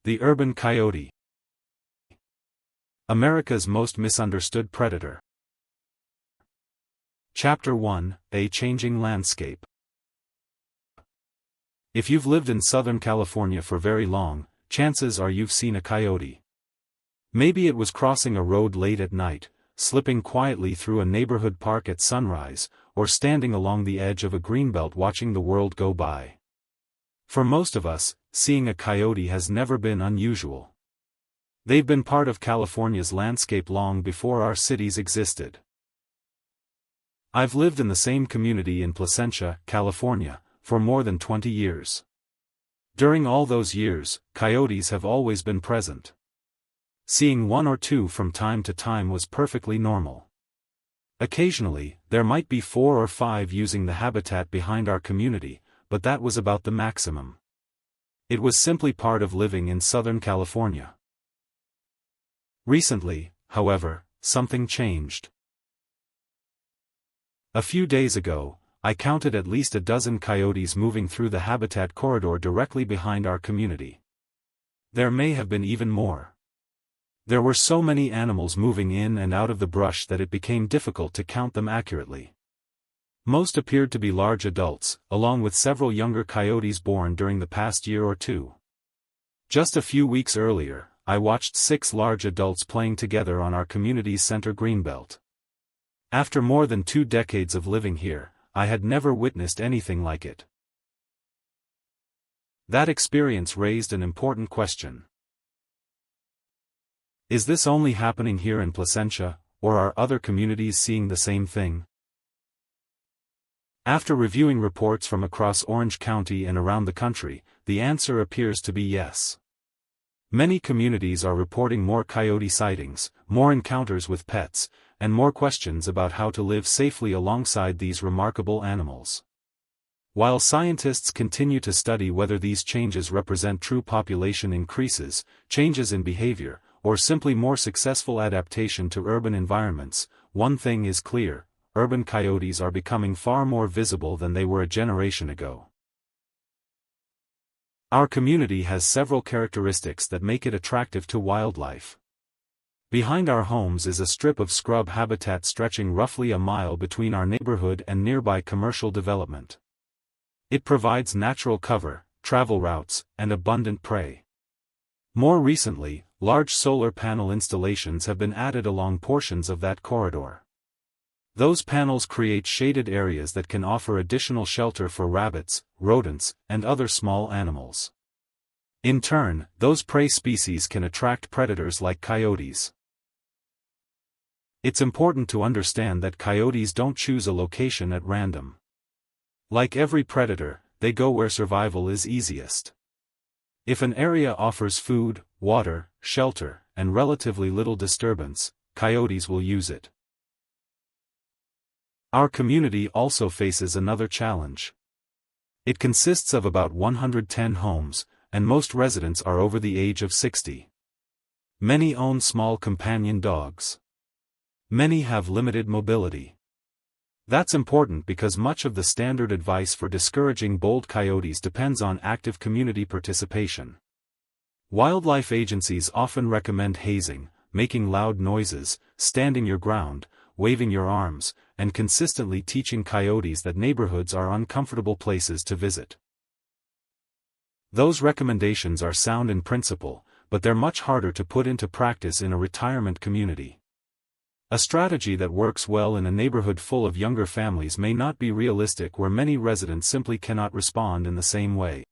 The Urban Coyote. America's most misunderstood predator. Chapter 1: A Changing Landscape. If you've lived in Southern California for very long, chances are you've seen a coyote. Maybe it was crossing a road late at night, slipping quietly through a neighborhood park at sunrise, or standing along the edge of a greenbelt watching the world go by. For most of us, seeing a coyote has never been unusual. They've been part of California's landscape long before our cities existed. I've lived in the same community in Placentia, California, for more than 20 years. During all those years, coyotes have always been present. Seeing one or two from time to time was perfectly normal. Occasionally, there might be 4 or 5 using the habitat behind our community, but that was about the maximum. It was simply part of living in Southern California. Recently, however, something changed. A few days ago, I counted at least a dozen coyotes moving through the habitat corridor directly behind our community. There may have been even more. There were so many animals moving in and out of the brush that it became difficult to count them accurately. Most appeared to be large adults, along with several younger coyotes born during the past year or two. Just a few weeks earlier, I watched 6 large adults playing together on our community's center greenbelt. After more than 2 decades of living here, I had never witnessed anything like it. That experience raised an important question. Is this only happening here in Placentia, or are other communities seeing the same thing? After reviewing reports from across Orange County and around the country, the answer appears to be yes. Many communities are reporting more coyote sightings, more encounters with pets, and more questions about how to live safely alongside these remarkable animals. While scientists continue to study whether these changes represent true population increases, changes in behavior, or simply more successful adaptation to urban environments, one thing is clear: urban coyotes are becoming far more visible than they were a generation ago. Our community has several characteristics that make it attractive to wildlife. Behind our homes is a strip of scrub habitat stretching roughly a mile between our neighborhood and nearby commercial development. It provides natural cover, travel routes, and abundant prey. More recently, large solar panel installations have been added along portions of that corridor. Those panels create shaded areas that can offer additional shelter for rabbits, rodents, and other small animals. In turn, those prey species can attract predators like coyotes. It's important to understand that coyotes don't choose a location at random. Like every predator, they go where survival is easiest. If an area offers food, water, shelter, and relatively little disturbance, coyotes will use it. Our community also faces another challenge. It consists of about 110 homes, and most residents are over the age of 60. Many own small companion dogs. Many have limited mobility. That's important because much of the standard advice for discouraging bold coyotes depends on active community participation. Wildlife agencies often recommend hazing, making loud noises, standing your ground, waving your arms, and consistently teaching coyotes that neighborhoods are uncomfortable places to visit. Those recommendations are sound in principle, but they're much harder to put into practice in a retirement community. A strategy that works well in a neighborhood full of younger families may not be realistic where many residents simply cannot respond in the same way.